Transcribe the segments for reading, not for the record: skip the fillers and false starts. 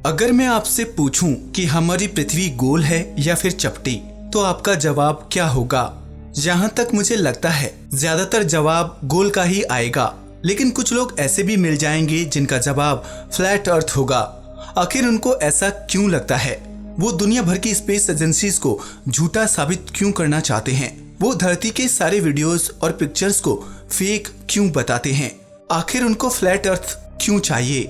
अगर मैं आपसे पूछूं कि हमारी पृथ्वी गोल है या फिर चपटी, तो आपका जवाब क्या होगा? जहां तक मुझे लगता है ज्यादातर जवाब गोल का ही आएगा, लेकिन कुछ लोग ऐसे भी मिल जाएंगे जिनका जवाब फ्लैट अर्थ होगा। आखिर उनको ऐसा क्यों लगता है? वो दुनिया भर की स्पेस एजेंसीज को झूठा साबित क्यों करना चाहते हैं? वो धरती के सारे वीडियोस और पिक्चर्स को फेक क्यों बताते हैं? आखिर उनको फ्लैट अर्थ क्यों चाहिए?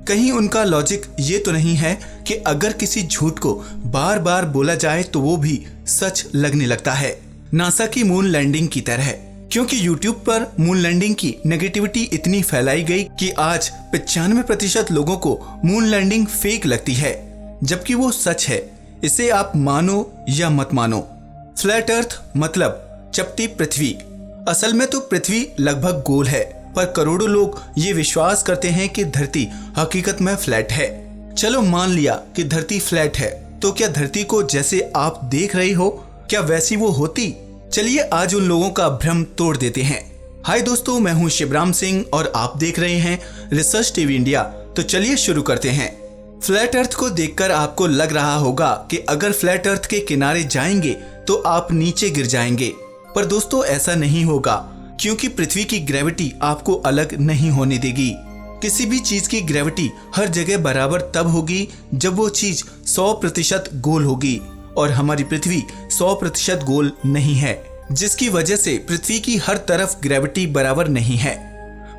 कहीं उनका लॉजिक ये तो नहीं है कि अगर किसी झूठ को बार बार बोला जाए तो वो भी सच लगने लगता है, नासा की मून लैंडिंग की तरह। क्योंकि YouTube पर मून लैंडिंग की नेगेटिविटी इतनी फैलाई गई कि आज 95% लोगों को मून लैंडिंग फेक लगती है, जबकि वो सच है। इसे आप मानो या मत मानो। फ्लैट अर्थ मतलब चपटी पृथ्वी। असल में तो पृथ्वी लगभग गोल है, पर करोड़ों लोग ये विश्वास करते हैं कि धरती हकीकत में फ्लैट है। चलो मान लिया कि धरती फ्लैट है, तो क्या धरती को जैसे आप देख रहे हो क्या वैसी वो होती? चलिए आज उन लोगों का भ्रम तोड़ देते हैं। हाय दोस्तों, मैं हूं शिवराम सिंह और आप देख रहे हैं रिसर्च टीवी इंडिया। तो चलिए शुरू करते हैं। फ्लैट अर्थ को देखकर आपको लग रहा होगा कि अगर फ्लैट अर्थ के किनारे जाएंगे तो आप नीचे गिर जाएंगे, पर दोस्तों ऐसा नहीं होगा, क्योंकि पृथ्वी की ग्रेविटी आपको अलग नहीं होने देगी। किसी भी चीज की ग्रेविटी हर जगह बराबर तब होगी जब वो चीज 100% गोल होगी, और हमारी पृथ्वी 100% गोल नहीं है, जिसकी वजह से पृथ्वी की हर तरफ ग्रेविटी बराबर नहीं है।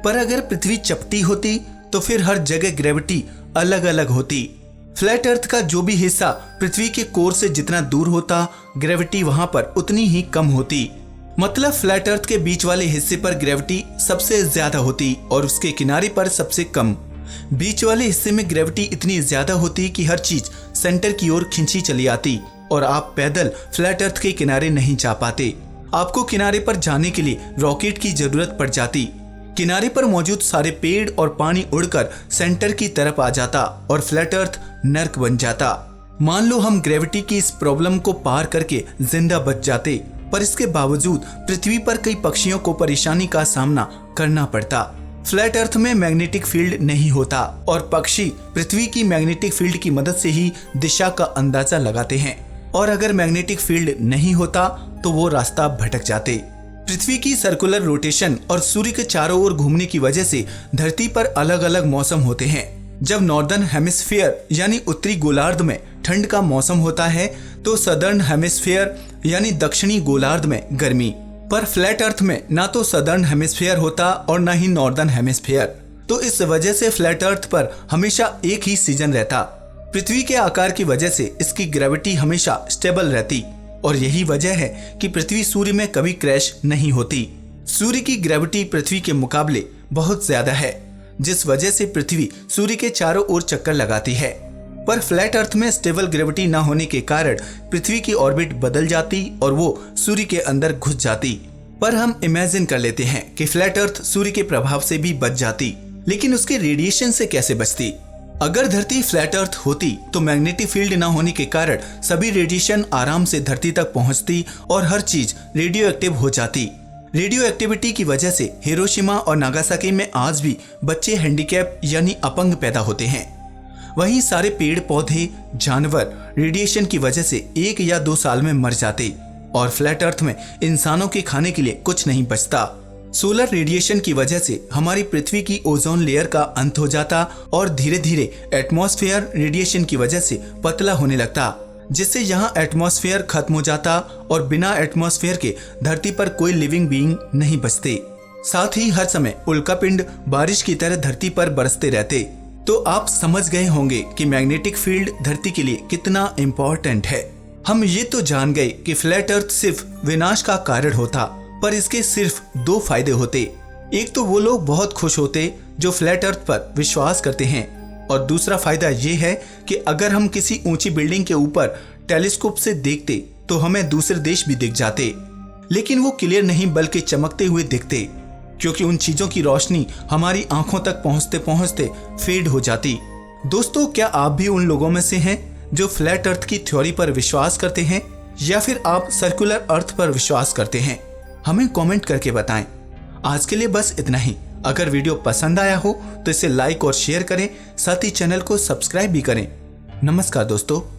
पर अगर पृथ्वी चपटी होती तो फिर हर जगह ग्रेविटी अलग अलग होती। फ्लैट अर्थ का जो भी हिस्सा पृथ्वी के कोर से जितना दूर होता, ग्रेविटी वहां पर उतनी ही कम होती। मतलब फ्लैट अर्थ के बीच वाले हिस्से पर ग्रेविटी सबसे ज्यादा होती और उसके किनारे पर सबसे कम। बीच वाले हिस्से में ग्रेविटी इतनी ज्यादा होती कि हर चीज सेंटर की ओर खींची चली आती और आप पैदल फ्लैट अर्थ के किनारे नहीं जा पाते। आपको किनारे पर जाने के लिए रॉकेट की जरूरत पड़ जाती। किनारे पर मौजूद सारे पेड़ और पानी उड़कर सेंटर की तरफ आ जाता और फ्लैट अर्थ नर्क बन जाता। मान लो हम ग्रेविटी की इस प्रॉब्लम को पार करके जिंदा बच जाते, पर इसके बावजूद पृथ्वी पर कई पक्षियों को परेशानी का सामना करना पड़ता। फ्लैट अर्थ में मैग्नेटिक फील्ड नहीं होता और पक्षी पृथ्वी की मैग्नेटिक फील्ड की मदद से ही दिशा का अंदाजा लगाते हैं, और अगर मैग्नेटिक फील्ड नहीं होता तो वो रास्ता भटक जाते। पृथ्वी की सर्कुलर रोटेशन और सूर्य के चारों ओर घूमने की वजह से धरती पर अलग अलग मौसम होते हैं। जब नॉर्दर्न हेमिस्फीयर यानी उत्तरी गोलार्ध में ठंड का मौसम होता है तो सदर्न हेमिस्फीयर यानी दक्षिणी गोलार्ध में गर्मी। पर फ्लैट अर्थ में ना तो सदर्न हेमिस्फीयर होता और ना ही नॉर्दर्न हेमिस्फीयर, तो इस वजह से फ्लैट अर्थ पर हमेशा एक ही सीजन रहता। पृथ्वी के आकार की वजह से इसकी ग्रेविटी हमेशा स्टेबल रहती, और यही वजह है कि पृथ्वी सूर्य में कभी क्रैश नहीं होती। सूर्य की ग्रेविटी पृथ्वी के मुकाबले बहुत ज्यादा है, जिस वजह से पृथ्वी सूर्य के चारों ओर चक्कर लगाती है। पर फ्लैट अर्थ में स्टेबल ग्रेविटी न होने के कारण पृथ्वी की ऑर्बिट बदल जाती और वो सूर्य के अंदर घुस जाती। पर हम इमेजिन कर लेते हैं कि फ्लैट अर्थ सूर्य के प्रभाव से भी बच जाती, लेकिन उसके रेडिएशन से कैसे बचती? अगर धरती फ्लैट अर्थ होती तो मैग्नेटिक फील्ड न होने के कारण सभी रेडिएशन आराम से धरती तक पहुंचती और हर चीज रेडियो एक्टिव हो जाती। रेडियो एक्टिविटी की वजह से हिरोशिमा और नागासाकी में आज भी बच्चे हैंडीकैप यानी अपंग पैदा होते हैं। वहीं सारे पेड़ पौधे जानवर रेडिएशन की वजह से 1 या 2 साल में मर जाते, और फ्लैट अर्थ में इंसानों के खाने के लिए कुछ नहीं बचता। सोलर रेडिएशन की वजह से हमारी पृथ्वी की ओजोन लेयर का अंत हो जाता और धीरे धीरे एटमॉस्फेयर रेडिएशन की वजह से पतला होने लगता, जिससे यहाँ एटमॉस्फेयर खत्म हो जाता और बिना एटमॉस्फेयर के धरती पर कोई लिविंग बीइंग नहीं बचते। साथ ही हर समय उल्कापिंड बारिश की तरह धरती पर बरसते रहते। तो आप समझ गए होंगे कि मैग्नेटिक फील्ड धरती के लिए कितना इम्पोर्टेंट है। हम ये तो जान गए कि फ्लैट अर्थ सिर्फ विनाश का कारण होता, पर इसके सिर्फ 2 फायदे होते। एक तो वो लोग बहुत खुश होते जो फ्लैट अर्थ पर विश्वास करते हैं, और दूसरा फायदा ये है कि अगर हम किसी ऊंची बिल्डिंग के ऊपर टेलीस्कोप से देखते तो हमें दूसरे देश भी दिख जाते, लेकिन वो क्लियर नहीं बल्कि चमकते हुए दिखते, क्योंकि उन चीजों की रोशनी हमारी आंखों तक पहुंचते पहुंचते फेड हो जाती। दोस्तों, क्या आप भी उन लोगों में से हैं जो फ्लैट अर्थ की थ्योरी पर विश्वास करते हैं, या फिर आप सर्कुलर अर्थ पर विश्वास करते हैं? हमें कमेंट करके बताएं। आज के लिए बस इतना ही। अगर वीडियो पसंद आया हो तो इसे लाइक और शेयर करें, साथ ही चैनल को सब्सक्राइब भी करें। नमस्कार दोस्तों।